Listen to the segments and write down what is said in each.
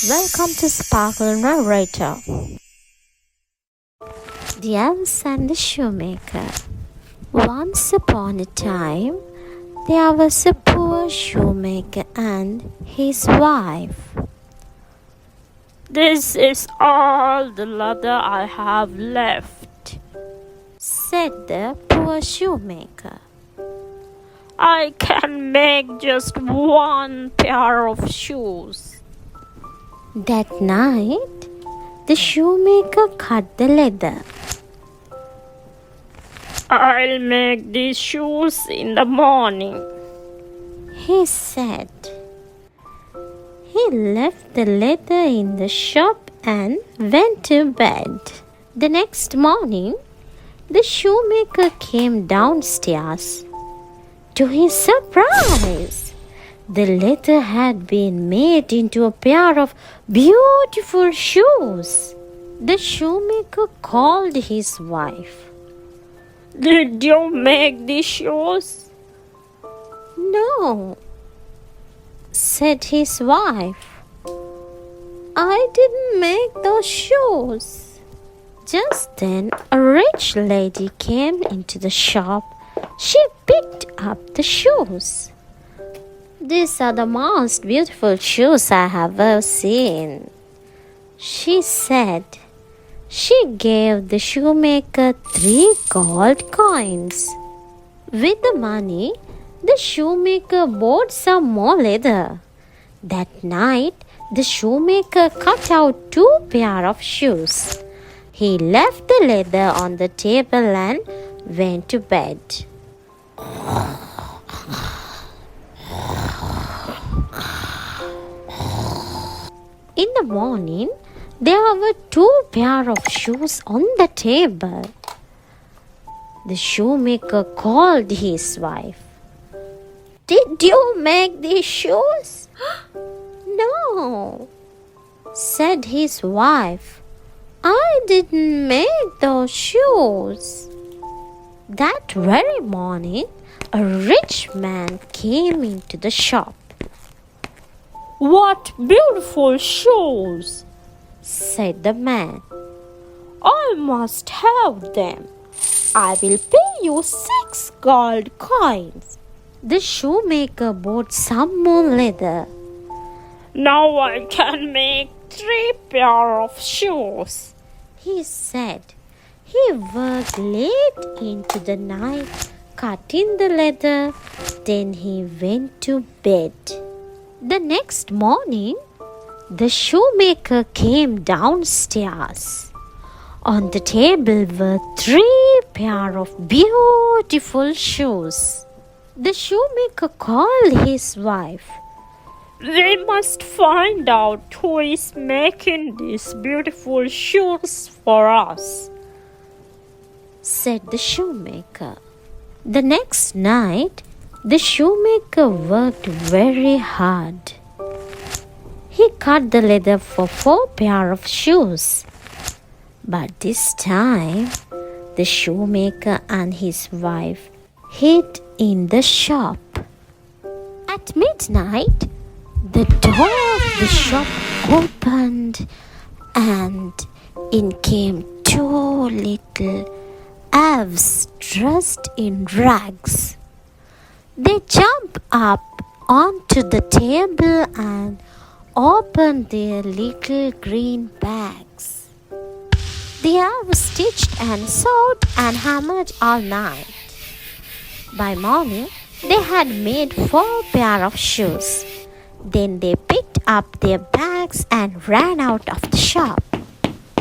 Welcome to Sparkle Narrator. The Elves and the Shoemaker. Once upon a time, there was a poor shoemaker and his wife. "This is all the leather I have left," said the poor shoemaker. "I can make just one pair of shoes." That night, the shoemaker cut the leather. "I'll make these shoes in the morning," he said. He left the leather in the shop and went to bed. The next morning, the shoemaker came downstairs. To his surprise, the leather had been made into a pair of beautiful shoes. The shoemaker called his wife. "Did you make these shoes?" "No," said his wife. "I didn't make those shoes." Just then, a rich lady came into the shop. She picked up the shoes. "These are the most beautiful shoes I have ever seen," she said. She gave the shoemaker 3 gold coins. With the money, the shoemaker bought some more leather. That night, the shoemaker cut out 2 pairs of shoes. He left the leather on the table and went to bed. In the morning, there were 2 pairs of shoes on the table. The shoemaker called his wife. "Did you make these shoes?" "No," said his wife. "I didn't make those shoes." That very morning, a rich man came into the shop. "What beautiful shoes!" said the man. "I must have them. I will pay you 6 gold coins." The shoemaker bought some more leather. "Now I can make 3 pairs of shoes," he said. He worked late into the night, cutting the leather. Then he went to bed. The next morning, the shoemaker came downstairs. On the table were 3 pairs of beautiful shoes. The shoemaker called his wife. "We must find out who is making these beautiful shoes for us," said the shoemaker. The next night, the shoemaker worked very hard. He cut the leather for 4 pairs of shoes. But this time, the shoemaker and his wife hid in the shop. At midnight, the door of the shop opened and in came 2 little elves dressed in rags. They jumped up onto the table and opened their little green bags. The elves stitched and sewed and hammered all night. By morning, they had made 4 pairs of shoes. Then they picked up their bags and ran out of the shop.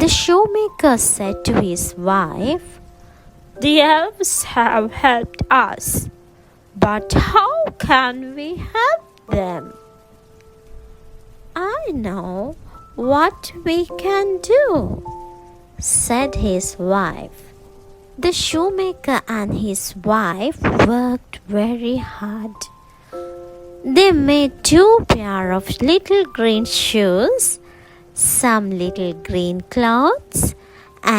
The shoemaker said to his wife, "The elves have helped us, but how can we help them?" "I know what we can do," said his wife. The shoemaker and his wife worked very hard. They made 2 pairs of little green shoes, some little green clothes,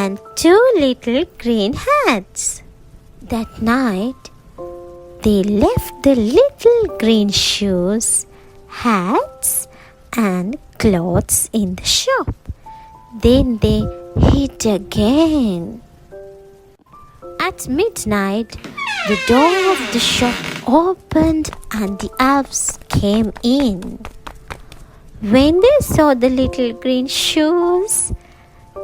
and 2 little green hats. That night, they left the little green shoes, hats, and clothes in the shop. Then they hid again. At midnight, the door of the shop opened and the elves came in. When they saw the little green shoes,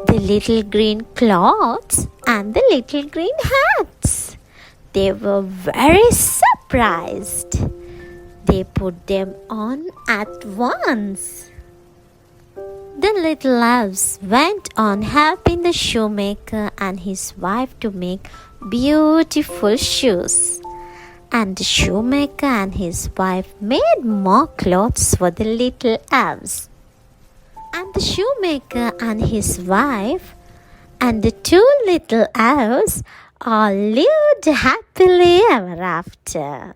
the little green clothes, and the little green hats, they were very surprised. They put them on at once. The little elves went on helping the shoemaker and his wife to make beautiful shoes. And the shoemaker and his wife made more clothes for the little elves. And the shoemaker and his wife and the two little elves all lived happily ever after.